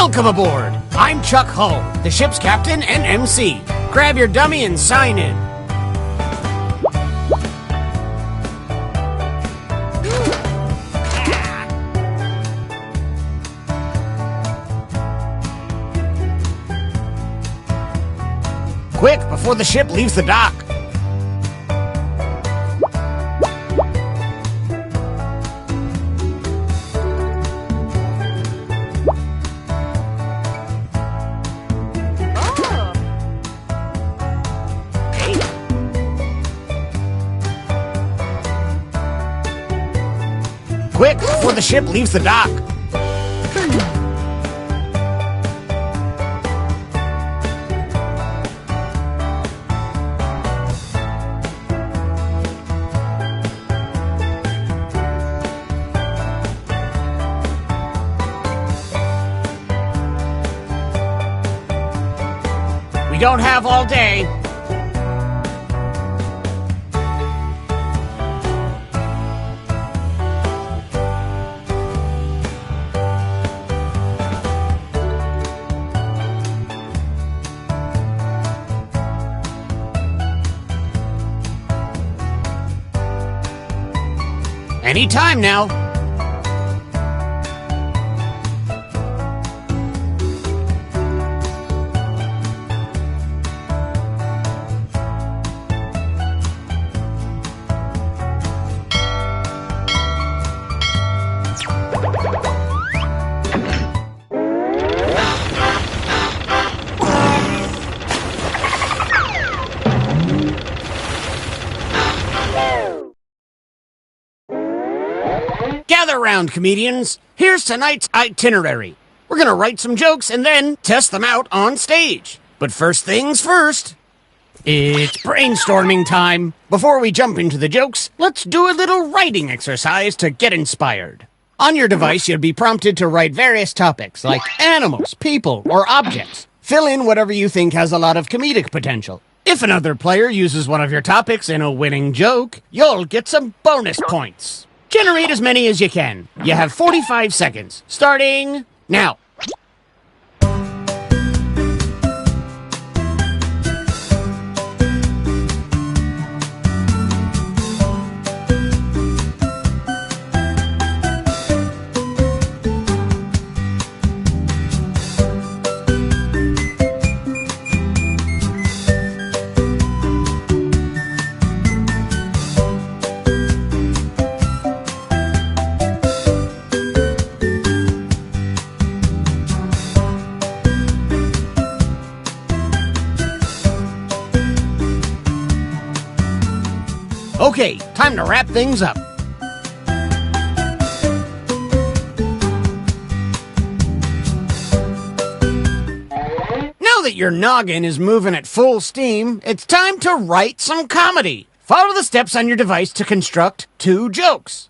Welcome aboard! I'm Chuck Hull, the ship's captain and MC. Grab your dummy and sign in. Quick, before the ship leaves the dock. Quick, before the ship leaves the dock. We don't have all day. Any time now. Gather round, comedians. Here's tonight's itinerary. We're gonna write some jokes and then test them out on stage. But first things first, it's brainstorming time. Before we jump into the jokes, let's do a little writing exercise to get inspired. On your device, you'll be prompted to write various topics like animals, people, or objects. Fill in whatever you think has a lot of comedic potential. If another player uses one of your topics in a winning joke, you'll get some bonus points. Generate as many as you can. You have 45 seconds, starting now. Okay, time to wrap things up. Now that your noggin is moving at full steam, it's time to write some comedy. Follow the steps on your device to construct 2 jokes.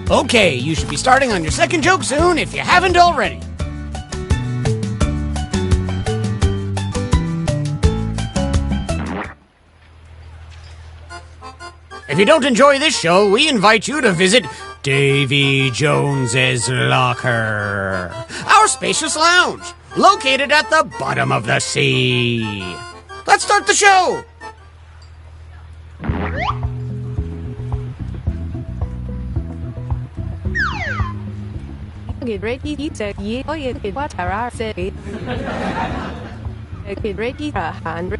Okay, you should be starting on your second joke soon if you haven't already. If you don't enjoy this show, we invite you to visit Davy Jones's Locker, our spacious lounge, located at the bottom of the sea. Let's start the show! get ready to eat or get what I say. Get ready 100.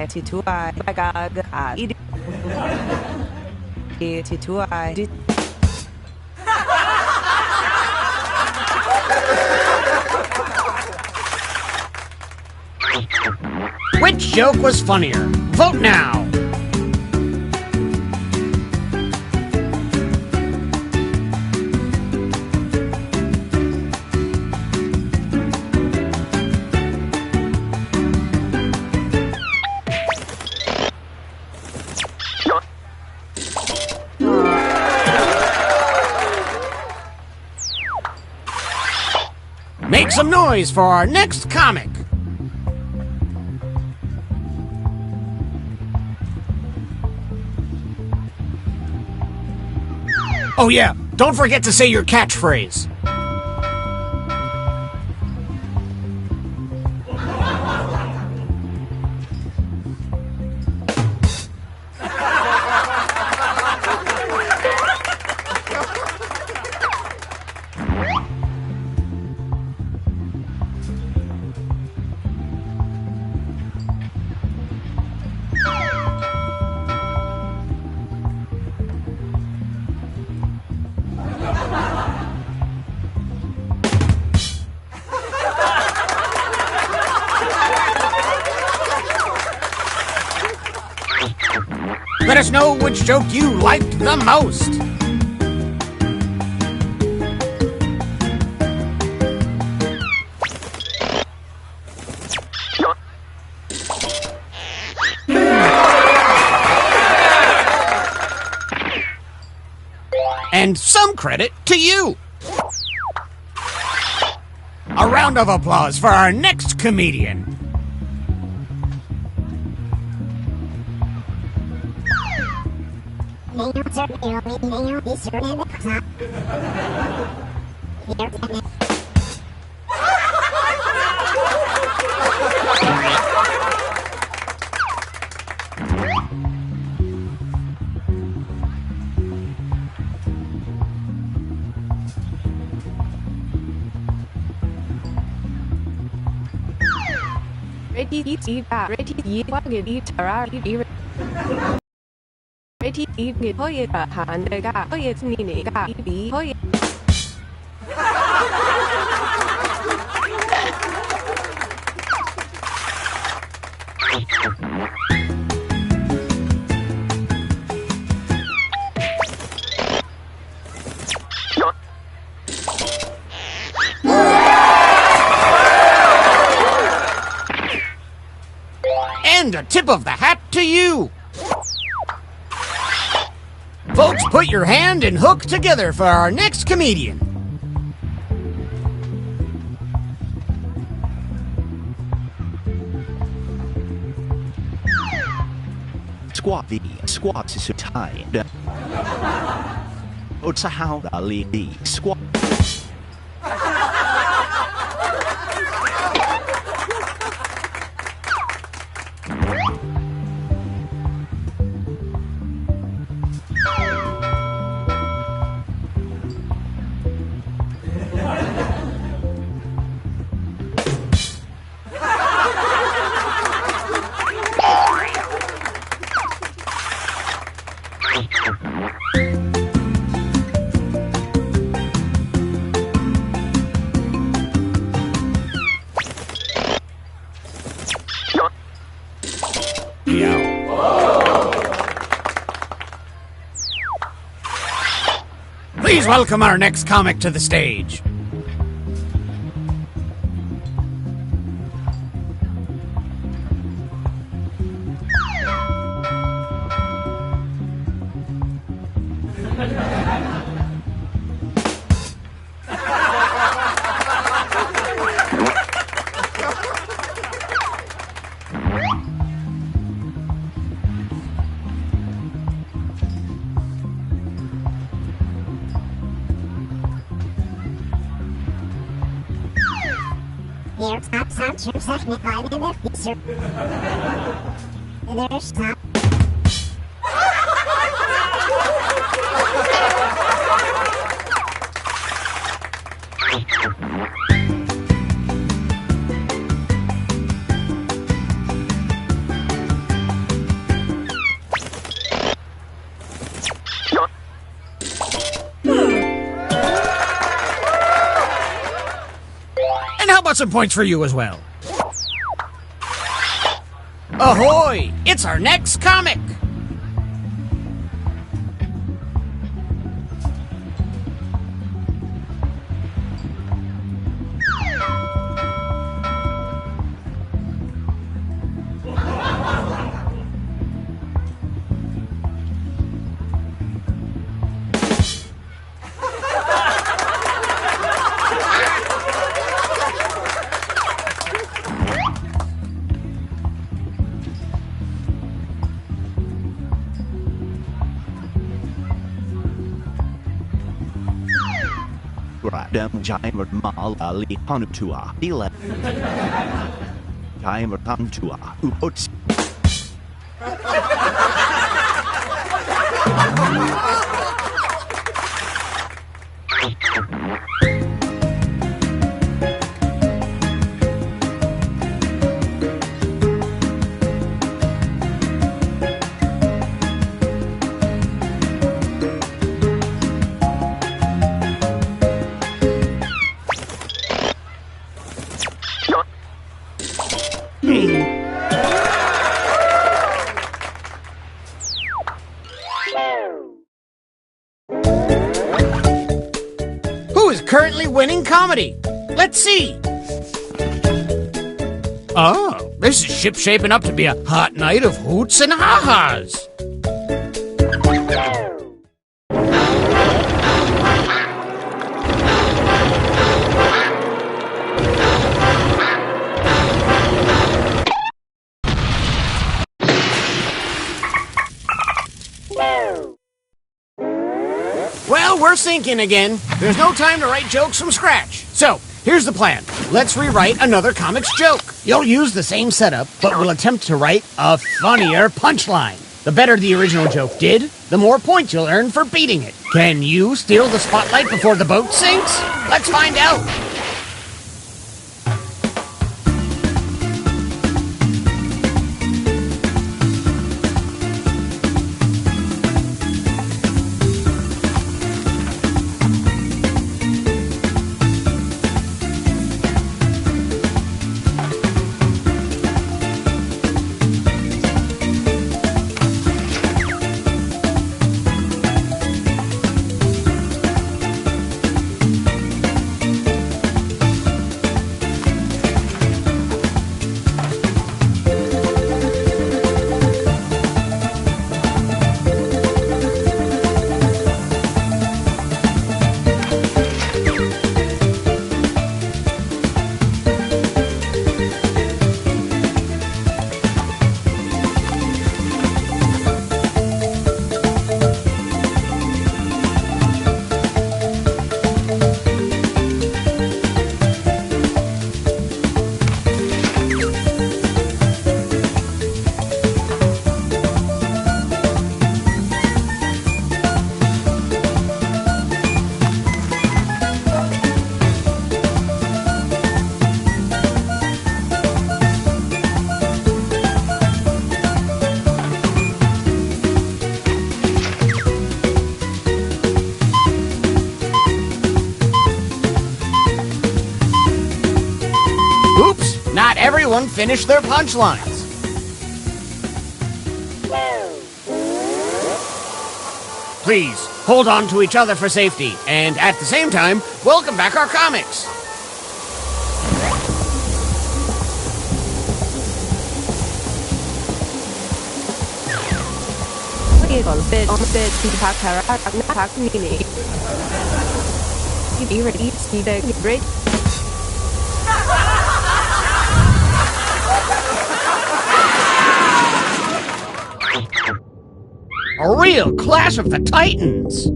To two I got it. To two I did. Which joke was funnier? Vote now! Make some noise for our next comic! Oh yeah, don't forget to say your catchphrase. Let us know which joke you liked the most. And some credit to you. A round of applause for our next comedian. Ready to eat, ready to eat, what get eat, ready to eat, get hoy, hand, the guy, hoy, it's nini, guy, be hoy. And a tip of the hat to you. Folks, put your hand and hook together for our next comedian. Squat the squat is tied. It's a how the squat. Please welcome our next comic to the stage. here. Stop, there's stop. And how about some points for you as well? Ahoy! It's our next comic! Radam Jaimer Malali Hanutua Dila Jaimer Tantua Upots Who is currently winning comedy? Let's see. Oh, this is shaping up to be a hot night of hoots and ha-has. Well, we're sinking again. There's no time to write jokes from scratch. So, here's the plan. Let's rewrite another comic's joke. You'll use the same setup, but we'll attempt to write a funnier punchline. The better the original joke did, the more points you'll earn for beating it. Can you steal the spotlight before the boat sinks? Let's find out. Oops, not everyone finished their punchlines. Please, hold on to each other for safety, and at the same time, welcome back our comics. A real Clash of the Titans.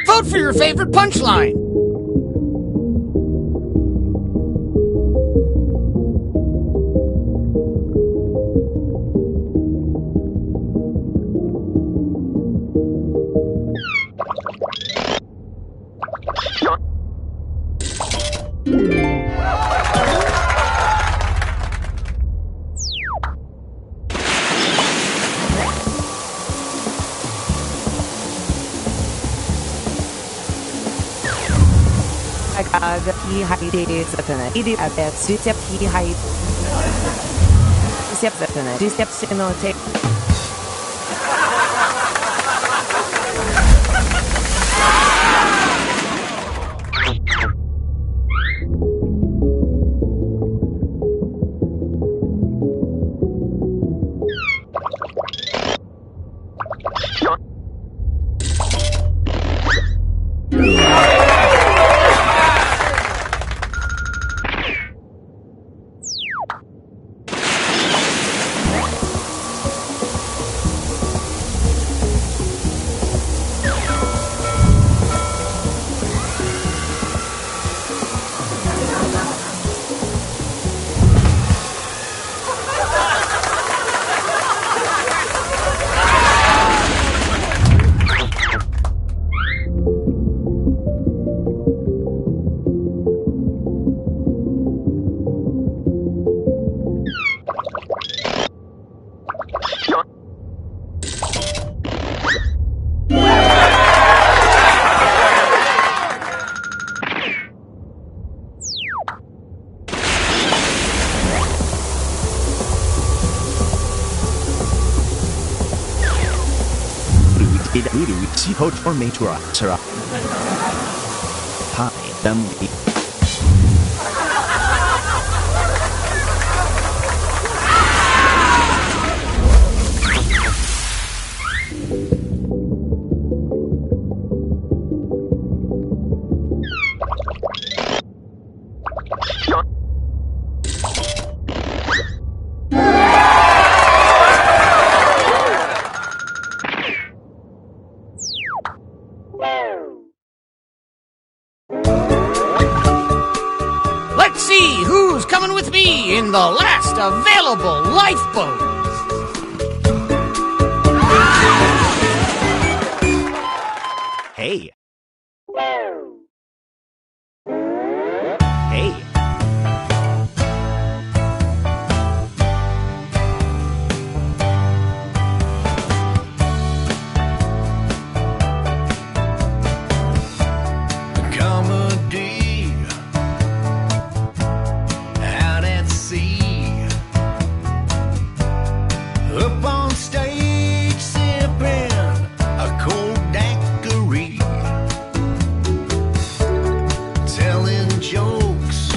Vote for your favorite punchline. He hides the idiot at step he hides. Step the steps in the tape. Sipo Tormatura Sera. Hi, them. Let's see who's coming with me in the last available lifeboat. Hey. Hey. Comedy out at sea, up on stage sipping a cold daiquiri, telling jokes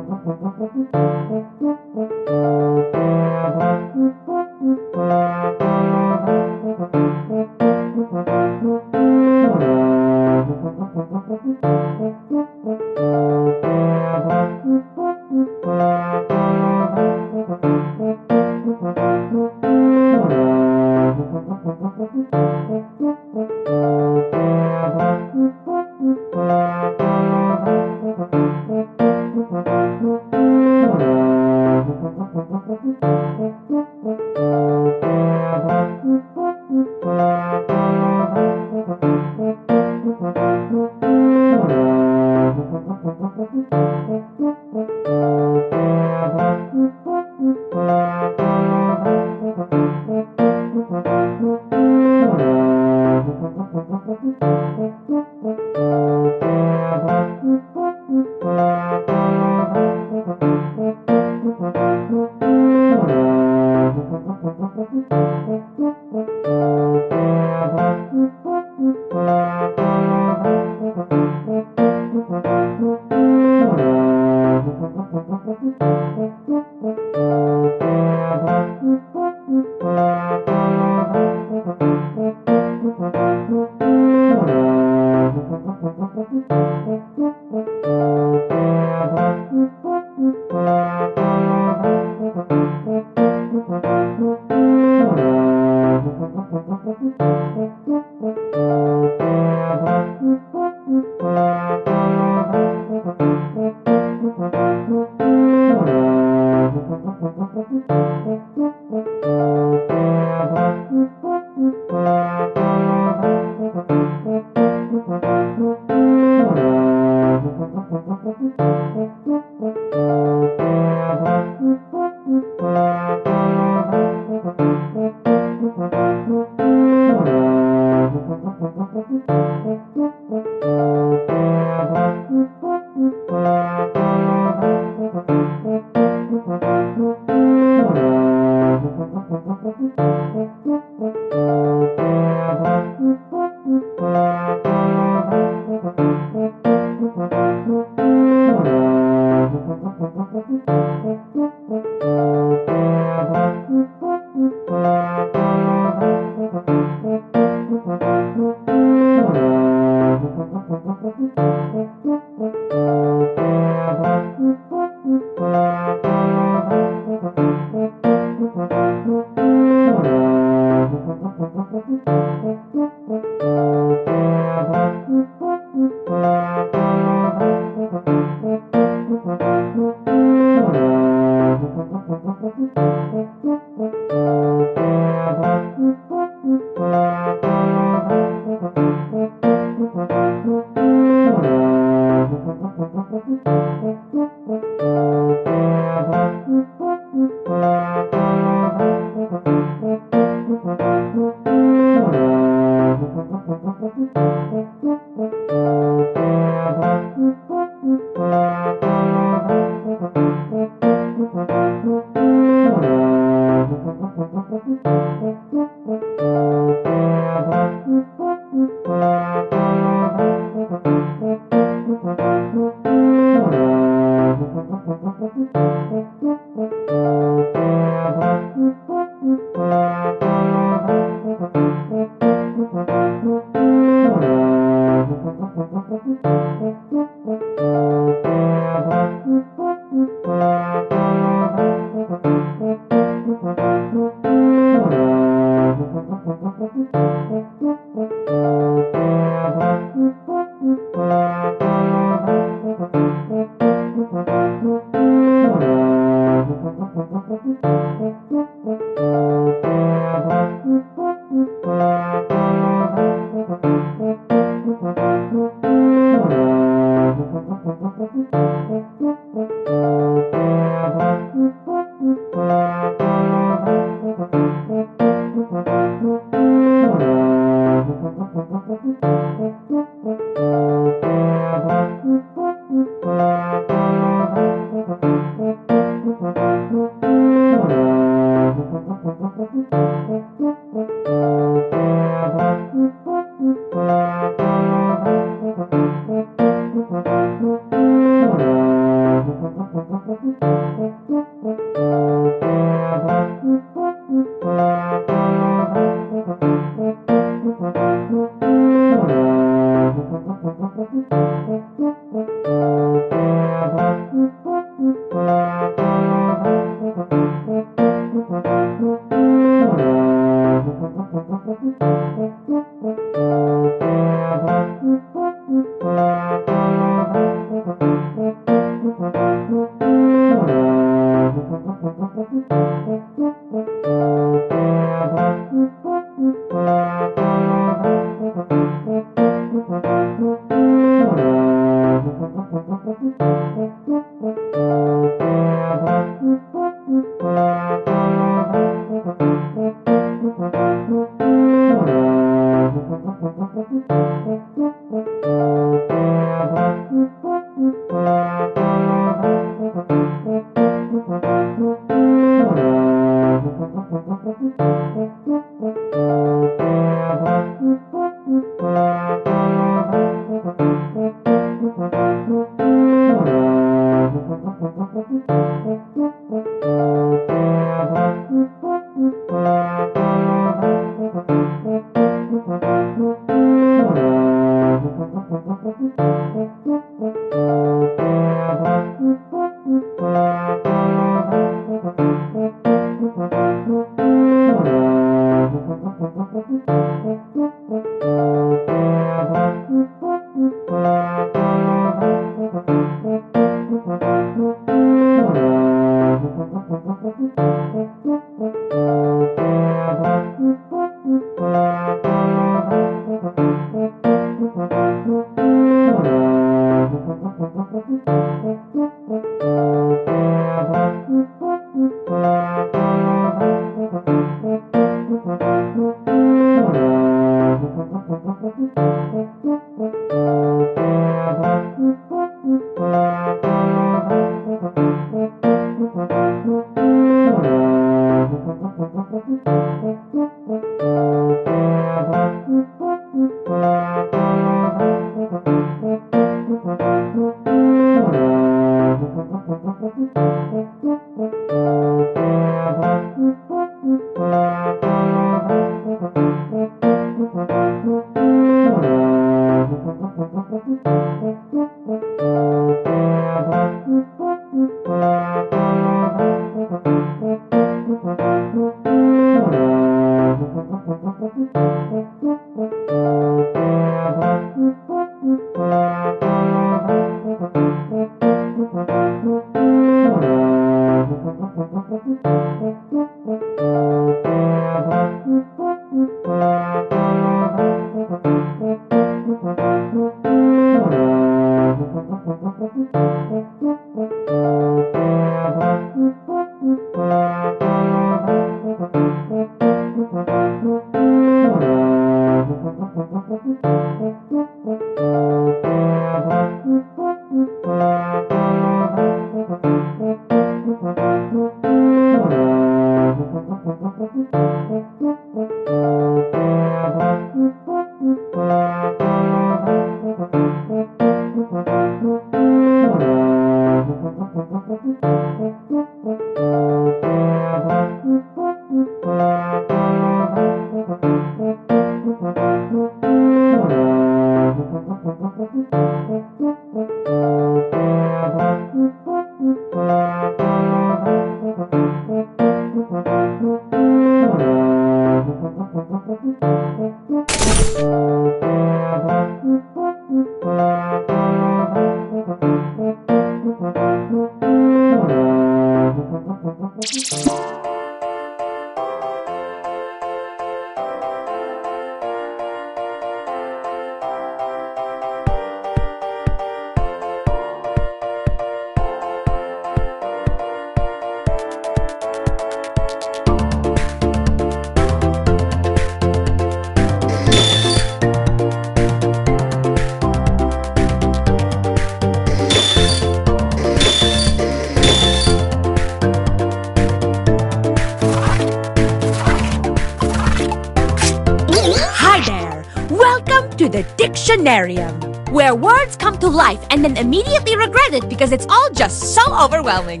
To the Dictionarium, where words come to life and then immediately regret it because it's all just so overwhelming.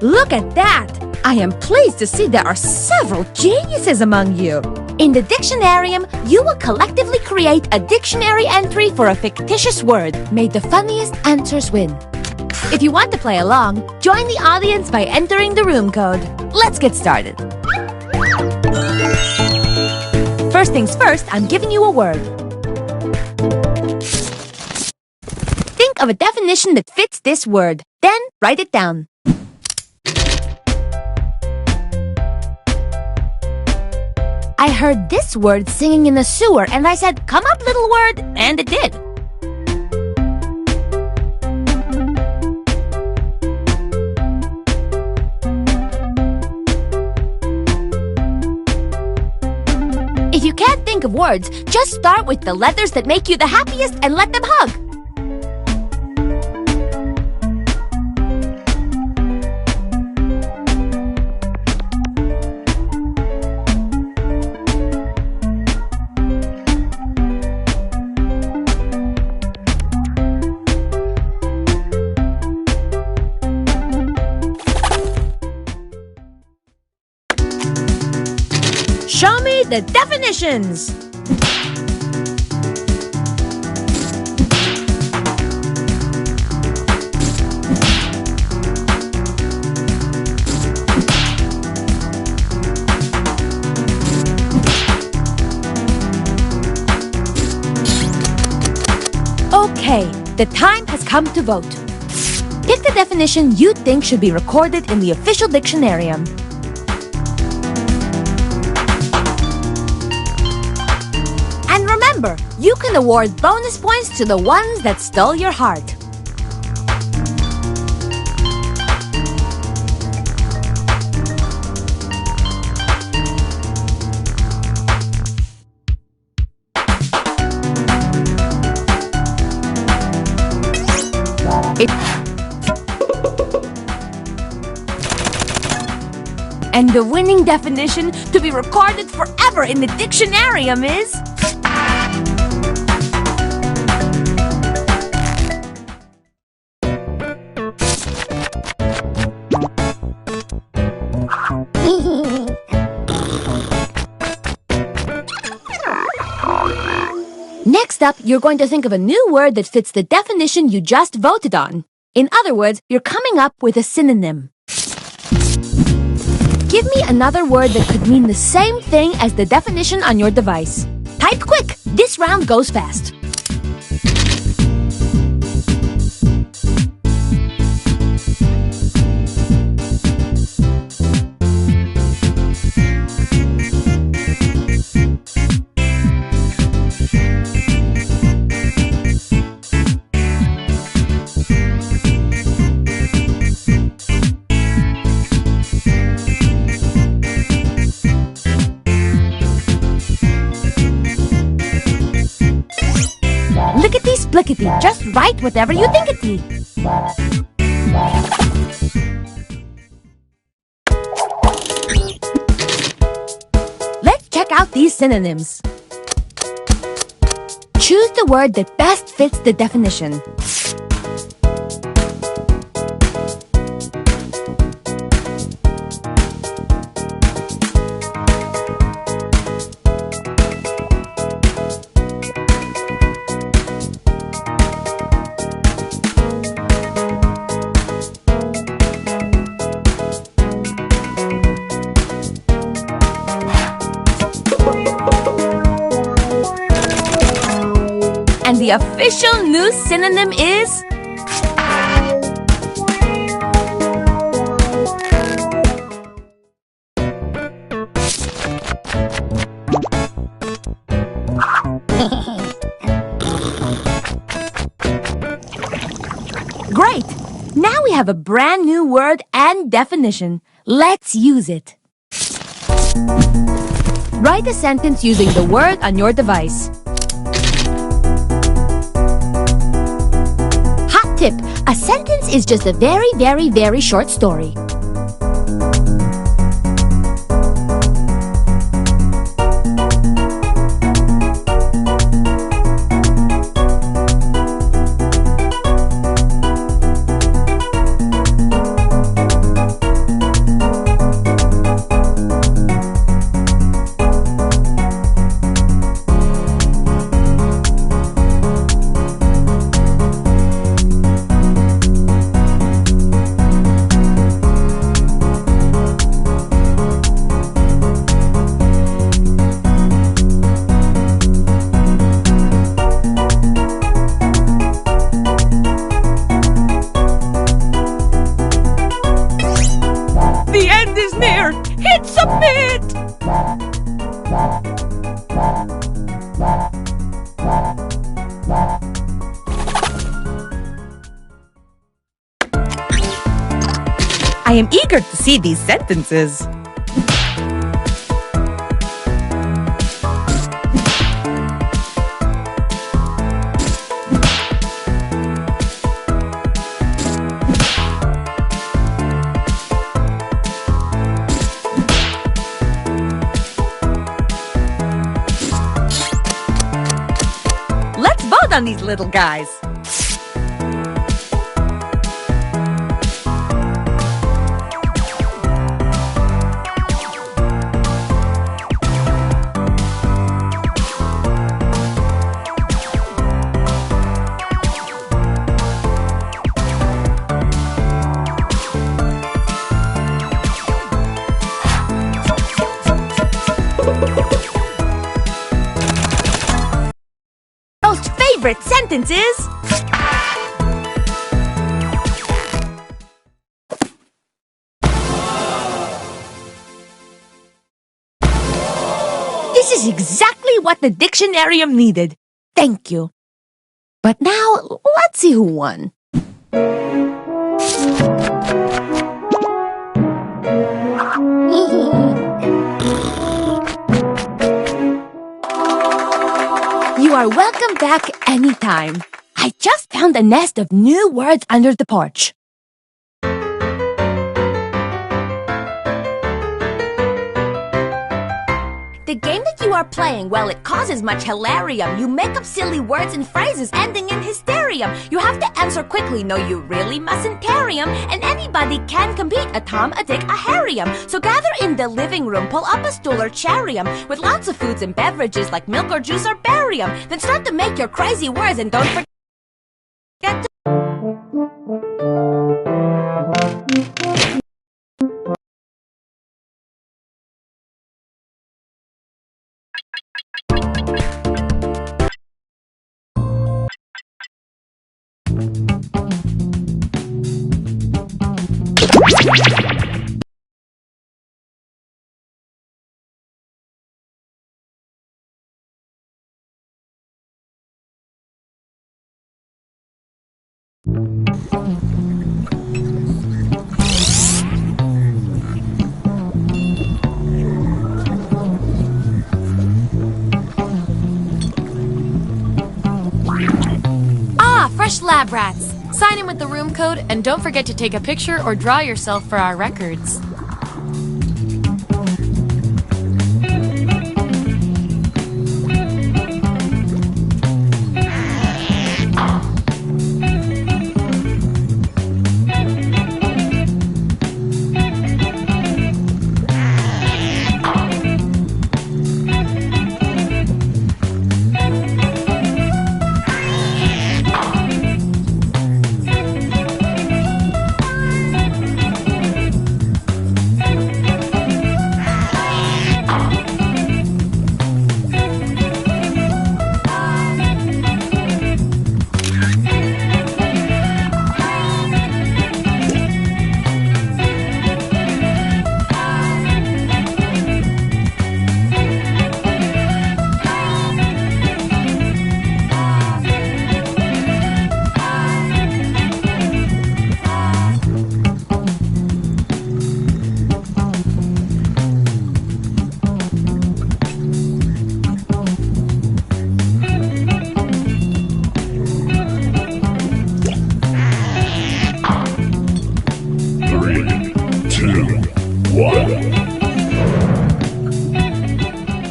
Look at that! I am pleased to see there are several geniuses among you. In the Dictionarium, you will collectively create a dictionary entry for a fictitious word. May the funniest answers win. If you want to play along, join the audience by entering the room code. Let's get started. First things first, I'm giving you a word. Think of a definition that fits this word. Then write it down. I heard this word singing in the sewer and I said, "Come up, little word," and it did. If you can't think of words, just start with the letters that make you the happiest and let them hug. Show me the definitions! Okay, the time has come to vote. Pick the definition you think should be recorded in the official Dictionarium. Remember, you can award bonus points to the ones that stole your heart. And the winning definition to be recorded forever in the dictionarium is... Next up, you're going to think of a new word that fits the definition you just voted on. In other words, you're coming up with a synonym. Give me another word that could mean the same thing as the definition on your device. Type quick! This round goes fast. Blickety, just write whatever you think it be. Let's check out these synonyms. Choose the word that best fits the definition. And the official new synonym is... Great! Now we have a brand new word and definition. Let's use it. Write a sentence using the word on your device. Tip, a sentence is just a very, very, very short story. Hit submit! I am eager to see these sentences. Let's vote on these little guys. Most favorite sentences. This is exactly what the dictionarium needed. Thank you. But now, let's see who won. You are welcome back anytime. I just found a nest of new words under the porch. The game that you are playing, well, it causes much hilarium. You make up silly words and phrases ending in hysterium. You have to answer quickly, no, you really mustn't tarry 'em. And anybody can compete, a Tom, a Dick, a Harry'em. So gather in the living room, pull up a stool or charium with lots of foods and beverages like milk or juice or barium. Then start to make your crazy words and don't forget to... Fresh lab rats. Sign in with the room code and don't forget to take a picture or draw yourself for our records.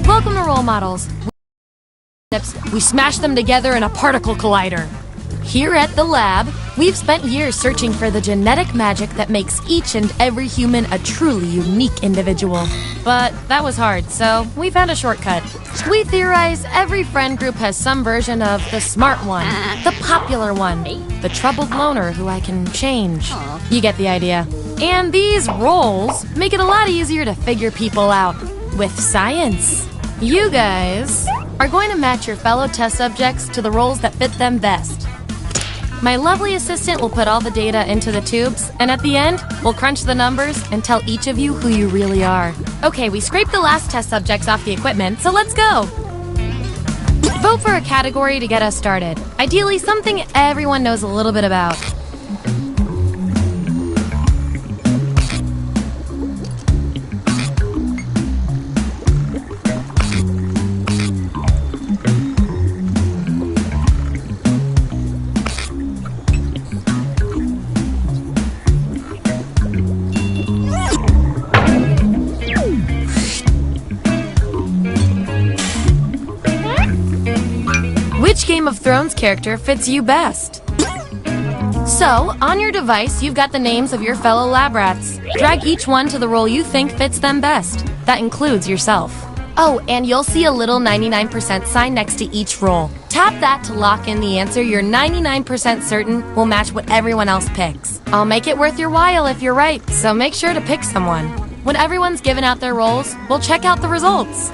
Welcome to Role Models. We smash them together in a particle collider. Here at the lab, we've spent years searching for the genetic magic that makes each and every human a truly unique individual. But that was hard, so we found a shortcut. We theorize every friend group has some version of the smart one, the popular one, the troubled loner who I can change. You get the idea. And these roles make it a lot easier to figure people out with science. You guys are going to match your fellow test subjects to the roles that fit them best. My lovely assistant will put all the data into the tubes, and at the end, we'll crunch the numbers and tell each of you who you really are. Okay, we scraped the last test subjects off the equipment, so let's go! Vote for a category to get us started. Ideally, something everyone knows a little bit about. Which Game of Thrones character fits you best? So, on your device, you've got the names of your fellow lab rats. Drag each one to the role you think fits them best. That includes yourself. Oh, and you'll see a little 99% sign next to each role. Tap that to lock in the answer you're 99% certain will match what everyone else picks. I'll make it worth your while if you're right, so make sure to pick someone. When everyone's given out their roles, we'll check out the results.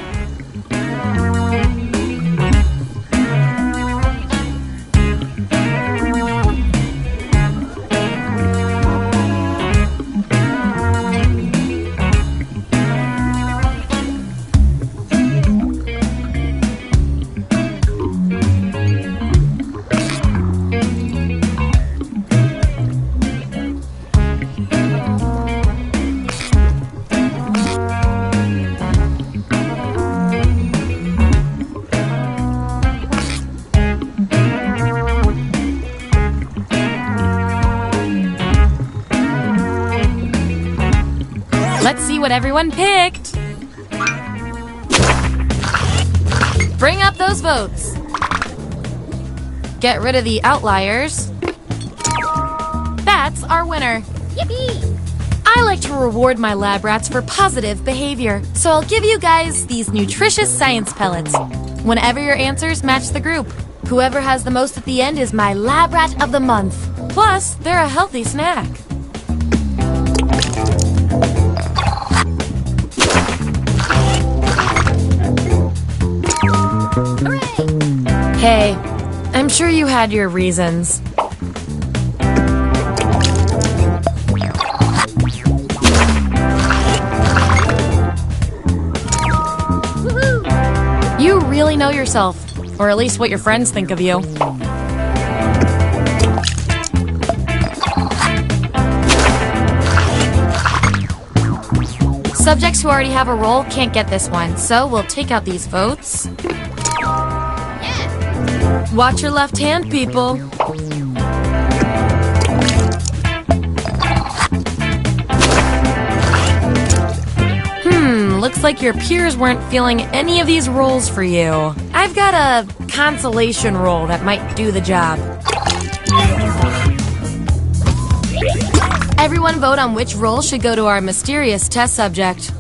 Let's see what everyone picked. Bring up those votes. Get rid of the outliers. That's our winner. Yippee! I like to reward my lab rats for positive behavior, so I'll give you guys these nutritious science pellets. Whenever your answers match the group, whoever has the most at the end is my lab rat of the month. Plus, they're a healthy snack. Hey, I'm sure you had your reasons. You really know yourself, or at least what your friends think of you. Subjects who already have a role can't get this one, so we'll take out these votes. Watch your left hand, people. Looks like your peers weren't feeling any of these roles for you. I've got a consolation role that might do the job. Everyone vote on which role should go to our mysterious test subject.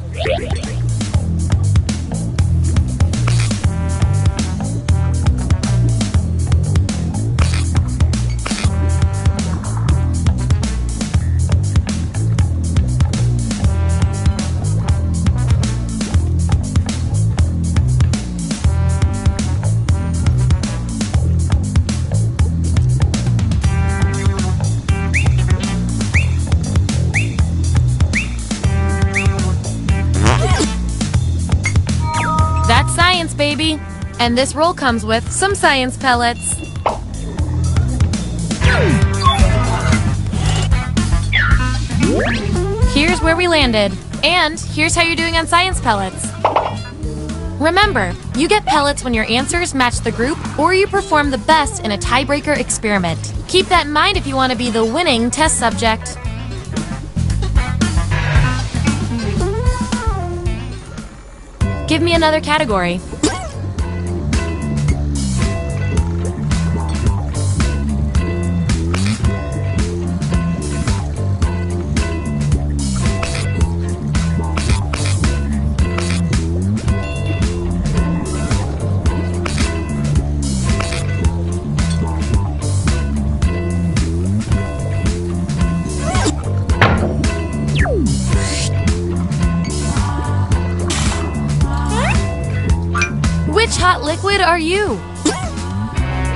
Baby. And this roll comes with some science pellets. Here's where we landed. And here's how you're doing on science pellets. Remember, you get pellets when your answers match the group or you perform the best in a tiebreaker experiment. Keep that in mind if you want to be the winning test subject. Give me another category. Which hot liquid are you?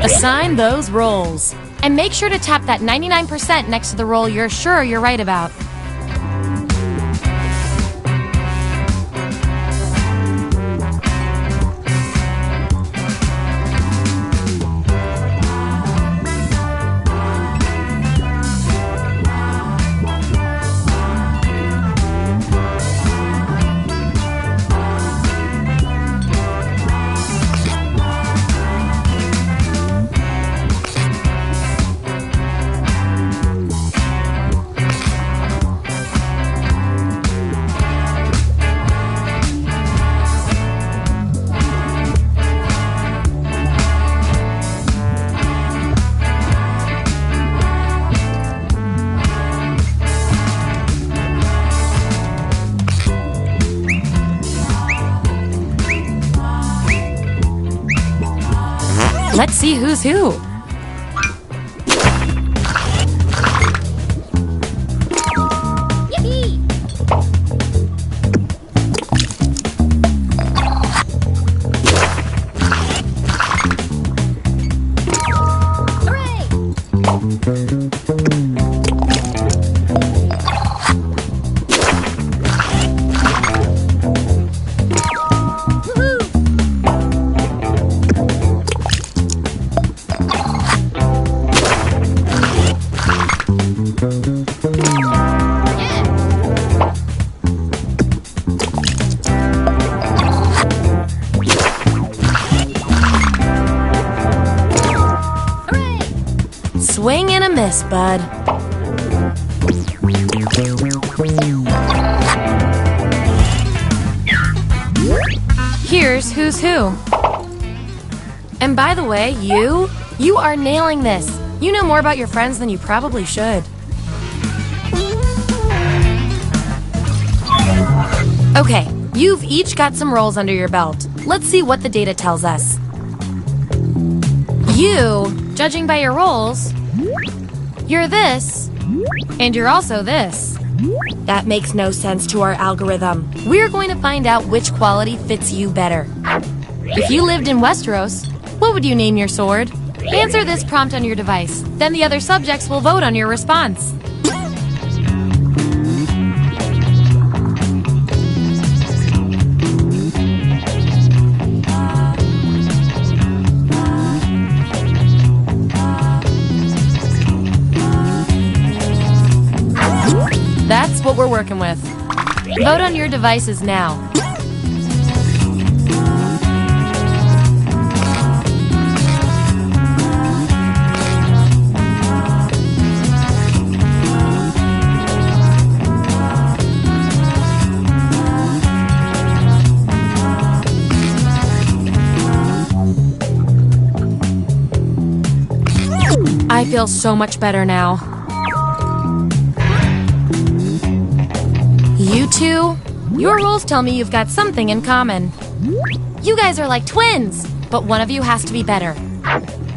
Assign those roles. And make sure to tap that 99% next to the role you're sure you're right about. Let's see who's who. Swing and a miss, bud. Here's who's who. And by the way, you are nailing this. You know more about your friends than you probably should. Okay, you've each got some roles under your belt. Let's see what the data tells us. You, judging by your roles, you're this, and you're also this. That makes no sense to our algorithm. We're going to find out which quality fits you better. If you lived in Westeros, what would you name your sword? Answer this prompt on your device. Then the other subjects will vote on your response. That's what we're working with. Vote on your devices now. I feel so much better now. You two, your roles tell me you've got something in common. You guys are like twins, but one of you has to be better.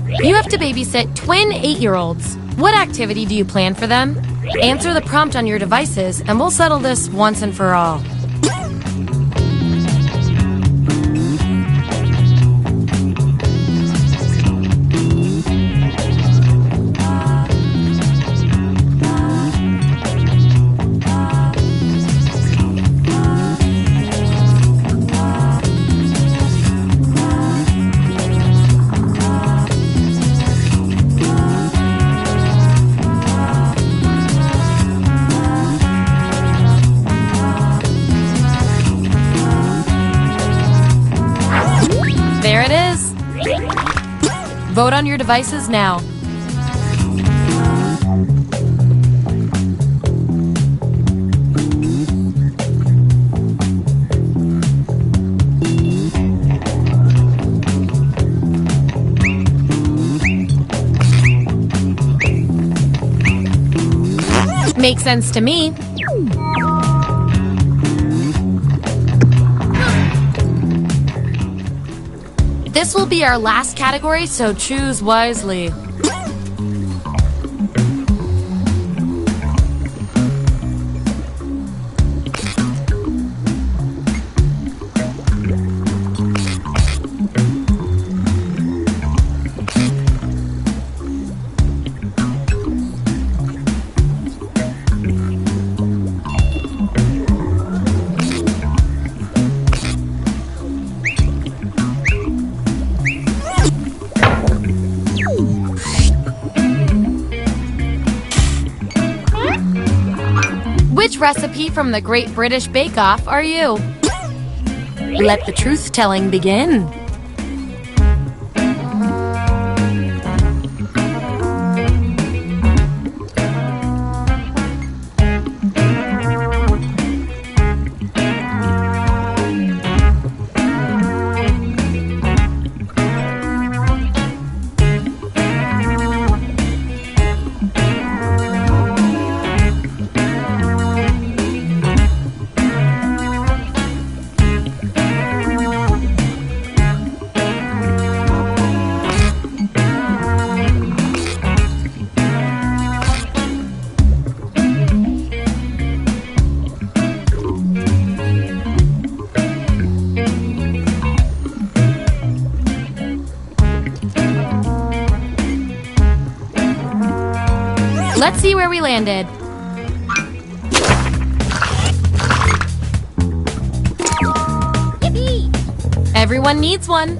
You have to babysit twin 8-year-olds. What activity do you plan for them? Answer the prompt on your devices, and we'll settle this once and for all. There it is. Vote on your devices now. Makes sense to me. This will be our last category, so choose wisely. Which recipe from the Great British Bake Off are you? Let the truth-telling begin. Let's see where we landed. Yippee! Everyone needs one.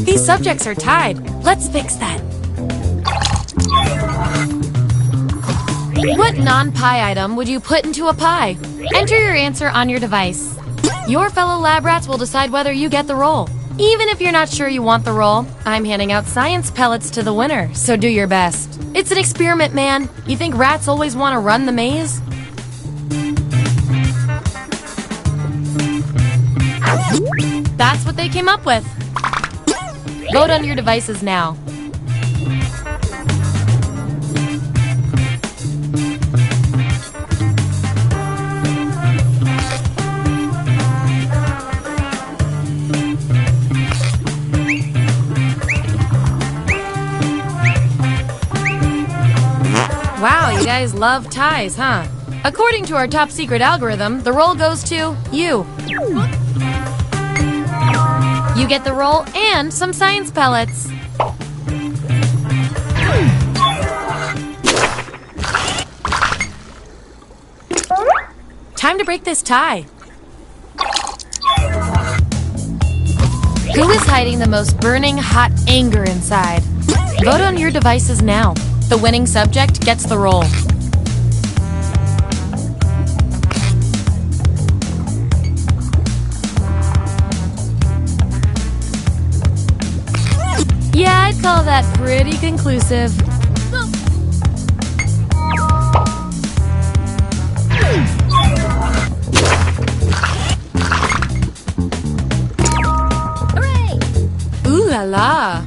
These subjects are tied. Let's fix that. What non-pie item would you put into a pie? Enter your answer on your device. Your fellow lab rats will decide whether you get the role. Even if you're not sure you want the role, I'm handing out science pellets to the winner, so do your best. It's an experiment, man. You think rats always want to run the maze? That's what they came up with. Vote on your devices now. Wow, you guys love ties, huh? According to our top secret algorithm, the roll goes to you. You get the roll and some science pellets. Time to break this tie. Who is hiding the most burning hot anger inside? Vote on your devices now. The winning subject gets the roll. Yeah, I'd call that pretty conclusive. Hooray! Ooh la la!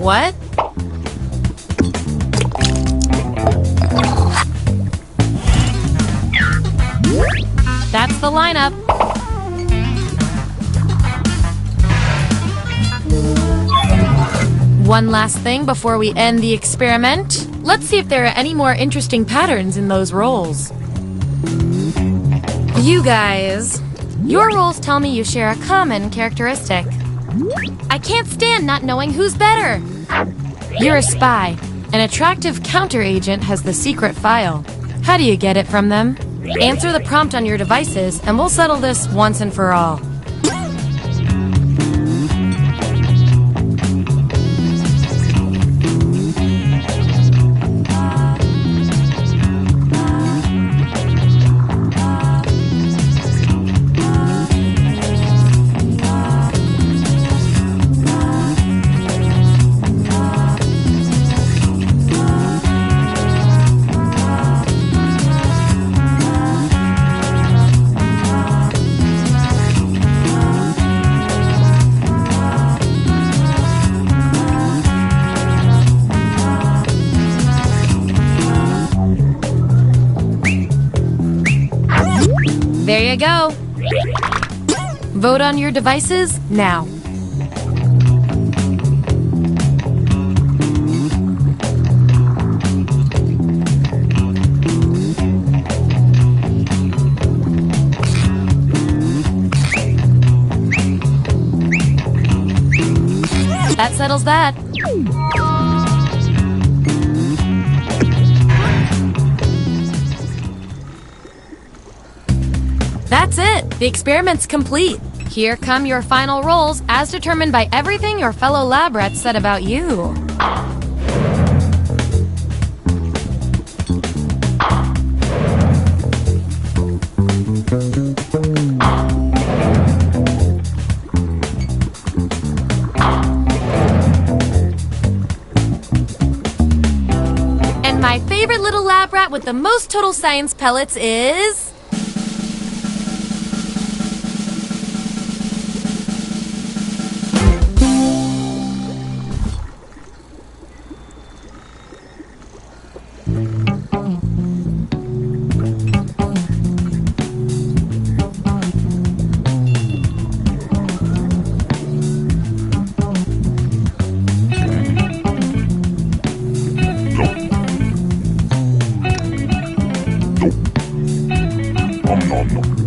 What? That's the lineup. One last thing before we end the experiment. Let's see if there are any more interesting patterns in those rolls. You guys, your rolls tell me you share a common characteristic. I can't stand not knowing who's better. You're a spy. An attractive counter-agent has the secret file. How do you get it from them? Answer the prompt on your devices, and we'll settle this once and for all. There you go. Vote on your devices now. That settles that. That's it! The experiment's complete. Here come your final rolls as determined by everything your fellow lab rats said about you. And my favorite little lab rat with the most total science pellets is... Nom nom nom.